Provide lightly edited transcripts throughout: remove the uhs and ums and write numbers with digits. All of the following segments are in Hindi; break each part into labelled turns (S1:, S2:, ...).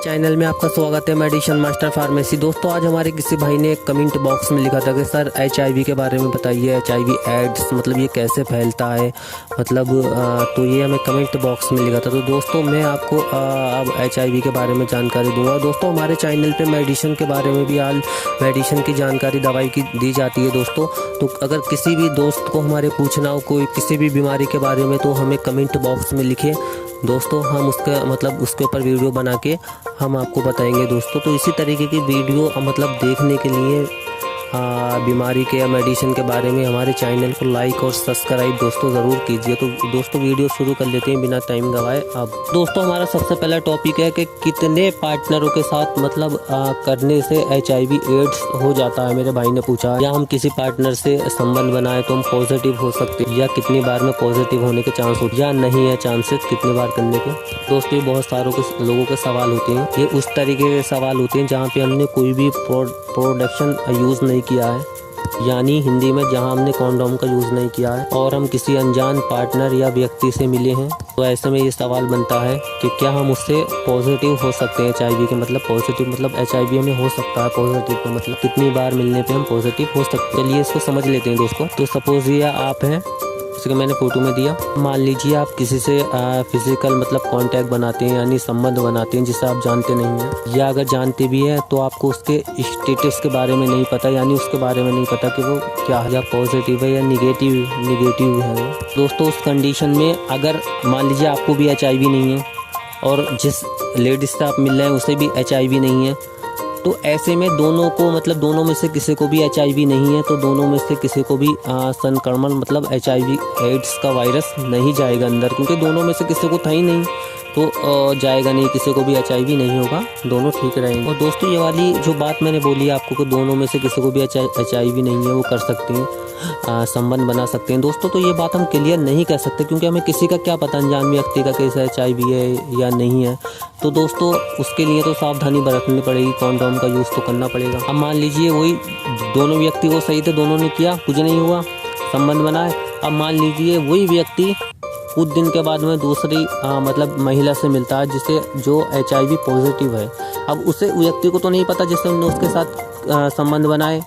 S1: चैनल में आपका स्वागत है। Medicine master pharmacy. दोस्तों, आज हमारे किसी भाई ने कमेंट बॉक्स में लिखा था कि सर HIV के बारे में बताइए, HIV एड्स मतलब ये कैसे फैलता है, मतलब तो ये हमें कमेंट बॉक्स में लिखा था। तो दोस्तों, मैं आपको अब HIV के बारे में जानकारी दूंगा। दोस्तों, हमारे चैनल पे मेडिसिन के बारे में भी हाल मेडिसिन की जानकारी, दवाई की दी जाती है दोस्तों। तो अगर किसी भी दोस्त को हमारे पूछना हो कोई किसी भी बीमारी के बारे में, तो हमें कमेंट बॉक्स में लिखे दोस्तों, हम उसका मतलब उसके ऊपर वीडियो बना के हम आपको बताएंगे दोस्तों। तो इसी तरीके की वीडियो मतलब देखने के लिए बीमारी के या मेडिसिन के बारे में हमारे चैनल को लाइक और सब्सक्राइब दोस्तों ज़रूर कीजिए। तो दोस्तों, वीडियो शुरू कर लेते हैं बिना टाइम गवाए। अब दोस्तों, हमारा सबसे पहला टॉपिक है कि कितने पार्टनरों के साथ मतलब करने से HIV एड्स हो जाता है। मेरे भाई ने पूछा, या हम किसी पार्टनर से संबंध बनाए तो हम पॉजिटिव हो सकते हैं, या कितनी बार में पॉजिटिव होने के चांस होते या नहीं है चांसेस कितनी बार करने के। दोस्तों, ये बहुत सारों के लोगों के सवाल होते हैं। ये उस तरीके के सवाल होते हैं जहाँ पे हमने कोई भी प्रोडक्शन यूज़ नहीं किया है, यानी हिंदी में जहां हमने कॉन्डोम का यूज़ नहीं किया है और हम किसी अनजान पार्टनर या व्यक्ति से मिले हैं। तो ऐसे में ये सवाल बनता है कि क्या हम उससे पॉजिटिव हो सकते हैं HIV के। मतलब पॉजिटिव मतलब HIV हमें हो सकता है, पॉजिटिव का मतलब कितनी बार मिलने पे हम पॉजिटिव हो सकते हैं। चलिए इसको समझ लेते हैं दोस्तों। तो सपोज ये आप हैं, जैसे मैंने फोटो में दिया, मान लीजिए आप किसी से फिजिकल मतलब कांटेक्ट बनाते हैं, यानी संबंध बनाते हैं जिसे आप जानते नहीं हैं, या अगर जानते भी हैं तो आपको उसके स्टेटस के बारे में नहीं पता, यानी उसके बारे में नहीं पता कि वो क्या है, या पॉजिटिव है या निगेटिव है वो। दोस्तों, उस कंडीशन में अगर मान लीजिए आपको भी HIV नहीं है और जिस लेडीज से आप मिल रहे हैं उसे भी HIV नहीं है, तो ऐसे में दोनों को मतलब दोनों में से किसी को भी HIV नहीं है, तो दोनों में से किसी को भी संक्रमण मतलब HIV एड्स का वायरस नहीं जाएगा अंदर, क्योंकि दोनों में से किसी को था ही नहीं, तो जाएगा नहीं, किसी को भी HIV नहीं होगा, दोनों ठीक रहेंगे। और दोस्तों, ये वाली जो बात मैंने बोली आपको कि दोनों में से किसी को भी HIV नहीं है, वो कर सकते हैं, संबंध बना सकते हैं दोस्तों। तो ये बात हम क्लियर नहीं कर सकते, क्योंकि हमें किसी का क्या पता अनजान व्यक्ति का कैसा HIV है या नहीं है। तो दोस्तों, उसके लिए तो सावधानी बरतनी पड़ेगी, कॉन्डोम का यूज़ तो करना पड़ेगा। अब मान लीजिए वही दोनों व्यक्ति वो सही थे, दोनों ने किया, कुछ नहीं हुआ, संबंध बनाए। अब मान लीजिए वही व्यक्ति कुछ दिन के बाद में दूसरी मतलब महिला से मिलता है जिसे जो HIV पॉजिटिव है। अब उसे व्यक्ति को तो नहीं पता जिससे उन्होंने उसके साथ संबंध बनाए,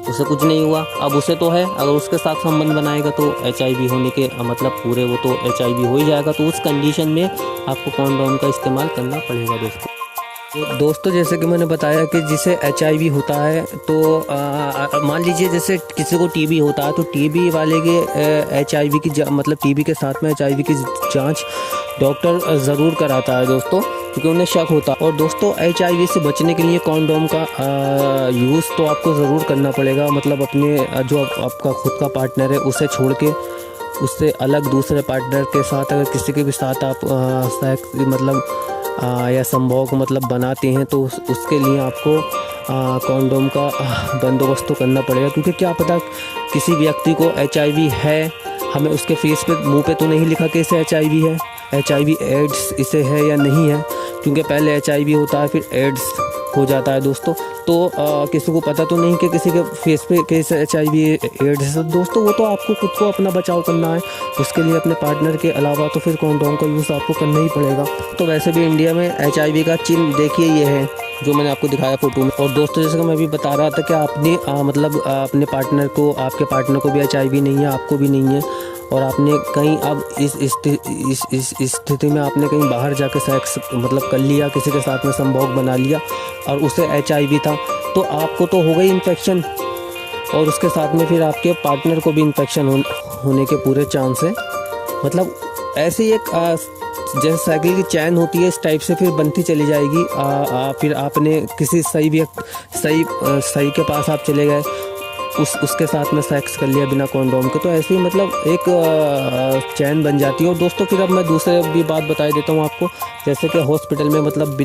S1: उसे कुछ नहीं हुआ। अब उसे तो है, अगर उसके साथ संबंध बनाएगा तो HIV होने के मतलब पूरे वो तो HIV हो ही जाएगा। तो उस कंडीशन में आपको कॉन्डोम का इस्तेमाल करना पड़ेगा दोस्तों। तो दोस्तों, जैसे कि मैंने बताया कि जिसे HIV होता है, तो मान लीजिए जैसे किसी को TB होता है, तो TB वाले के HIV की मतलब TB के साथ में HIV की जांच डॉक्टर ज़रूर कराता है दोस्तों, क्योंकि उन्हें शक होता है। और दोस्तों, HIV से बचने के लिए कॉन्डोम का यूज़ तो आपको ज़रूर करना पड़ेगा। मतलब अपने जो आपका खुद का पार्टनर है उसे छोड़ के उससे अलग दूसरे पार्टनर के साथ अगर किसी के भी साथ आप सेक्स मतलब या संभोग मतलब बनाते हैं, तो उसके लिए आपको कॉन्डोम का बंदोबस्त तो करना पड़ेगा, क्योंकि क्या पता किसी व्यक्ति को HIV है, हमें उसके फेस पे मुंह पे तो नहीं लिखा कि इसे HIV है, HIV एड्स इसे है या नहीं है, क्योंकि पहले HIV होता है फिर एड्स हो जाता है दोस्तों। तो किसी को पता तो नहीं कि किसी के फेस पे कैसे HIV एड्स है दोस्तों। वो तो आपको खुद को अपना बचाव करना है, उसके लिए अपने पार्टनर के अलावा तो फिर कॉन्डोम का यूज़ आपको करना ही पड़ेगा। तो वैसे भी इंडिया में HIV का चिन्ह देखिए ये है जो मैंने आपको दिखाया फोटो में। और दोस्तों, जैसे कि मैं भी बता रहा था कि आपने मतलब अपने पार्टनर को, आपके पार्टनर को भी HIV नहीं है, आपको भी नहीं है, और आपने कहीं अब इस स्थिति में आपने कहीं बाहर जाके सेक्स मतलब कर लिया, किसी के साथ में संभोग बना लिया और उसे HIV था, तो आपको तो हो गई इन्फेक्शन, और उसके साथ में फिर आपके पार्टनर को भी इन्फेक्शन होने के पूरे चांस है। मतलब ऐसे ही एक जैसे साइकिल की चैन होती है, इस टाइप से फिर बनती चली जाएगी। फिर आपने किसी सही के पास आप चले गए, उसके साथ में सेक्स कर लिया बिना कॉन्डोम के, तो ऐसे ही मतलब एक चैन बन जाती है। और दोस्तों, फिर अब मैं दूसरे भी बात बता देता हूँ आपको, जैसे कि हॉस्पिटल में मतलब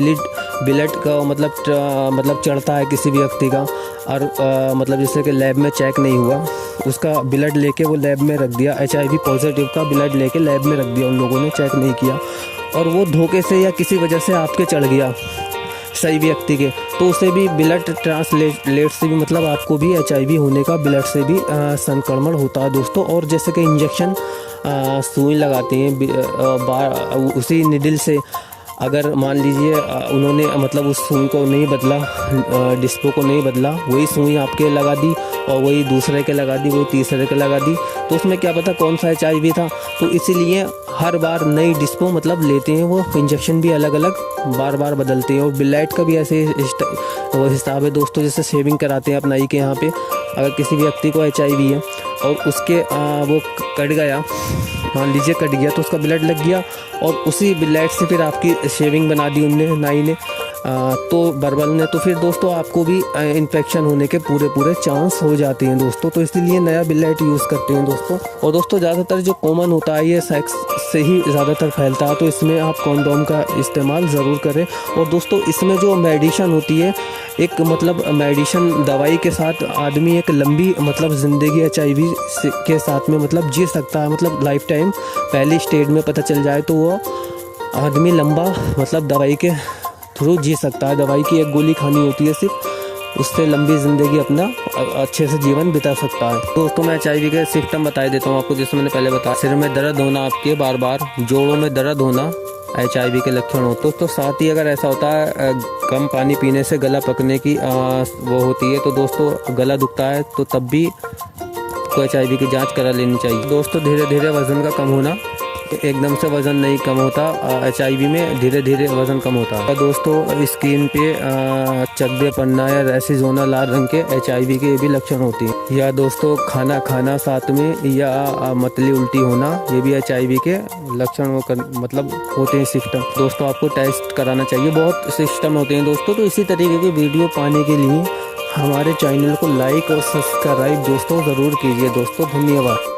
S1: ब्लड का मतलब चढ़ता है किसी भी व्यक्ति का, और मतलब जैसे कि लैब में चेक नहीं हुआ, उसका ब्लड लेके वो लैब में रख दिया, HIV पॉजिटिव का ब्लड लेके लैब में रख दिया, उन लोगों ने चेक नहीं किया, और वो धोखे से या किसी वजह से आपके चढ़ गया सही व्यक्ति के, तो उसे भी ब्लड ट्रांसलेट से भी मतलब आपको भी HIV होने का ब्लड से भी संक्रमण होता है दोस्तों। और जैसे कि इंजेक्शन सुई लगाते हैं उसी निडल से अगर मान लीजिए उन्होंने मतलब उस सुई को नहीं बदला, डिस्पो को नहीं बदला, वही सुई आपके लगा दी और वही दूसरे के लगा दी, वही तीसरे के लगा दी, तो उसमें क्या पता कौन सा HIV था। तो इसीलिए हर बार नई डिस्पो मतलब लेते हैं, वो इंजेक्शन भी अलग अलग बार बार बदलते हैं। और बिलाइट का भी ऐसे वो हिसाब है दोस्तों, जैसे शेविंग कराते हैं अपनाई के यहाँ पे, अगर किसी व्यक्ति को HIV है और उसके वो कट गया, मान लीजिए कट गया, तो उसका ब्लड लग गया और उसी ब्लड से फिर आपकी शेविंग बना दी उनने, नाई ने, तो बर्बल ने, तो फिर दोस्तों आपको भी इन्फेक्शन होने के पूरे चांस हो जाते हैं दोस्तों। तो इसलिए नया ब्लेड यूज़ करते हैं दोस्तों। और दोस्तों ज़्यादातर जो कॉमन होता है ये सेक्स से ही ज़्यादातर फैलता है, तो इसमें आप कॉन्डोम का इस्तेमाल ज़रूर करें। और दोस्तों इसमें जो मेडिसिन होती है, एक मतलब मेडिसिन दवाई के साथ आदमी एक लंबी मतलब ज़िंदगी HIV के साथ में मतलब जी सकता है, मतलब लाइफ टाइम पहली स्टेज में पता चल जाए तो वो आदमी लंबा मतलब दवाई के थ्रू जी सकता है। दवाई की एक गोली खानी होती है सिर्फ, उससे लंबी ज़िंदगी अपना अच्छे से जीवन बिता सकता है। दोस्तों मैं HIV के सिम्टम बता देता हूँ आपको, जैसे मैंने पहले बताया, सिर में दर्द होना आपके बार बार, जोड़ों में दर्द होना HIV के लक्षण होते हैं। तो साथ ही अगर ऐसा होता है कम पानी पीने से गला पकने की वो होती है, तो दोस्तों गला दुखता है तो तब भी को HIV की जांच करा लेनी चाहिए। दोस्तों धीरे धीरे वज़न का कम होना, एकदम से वज़न नहीं कम होता, HIV में धीरे धीरे वज़न कम होता है। दोस्तों स्किन पे चकदे पड़ना या रैशेज होना लाल रंग के HIV के ये भी लक्षण होते हैं। या दोस्तों खाना खाना साथ में या मतली उल्टी होना, ये भी HIV के लक्षण मतलब होते हैं सिस्टम। दोस्तों आपको टेस्ट कराना चाहिए, बहुत सिस्टम होते हैं दोस्तों। तो इसी तरीके की वीडियो पाने के लिए हमारे चैनल को लाइक और सब्सक्राइब दोस्तों ज़रूर कीजिए दोस्तों। धन्यवाद।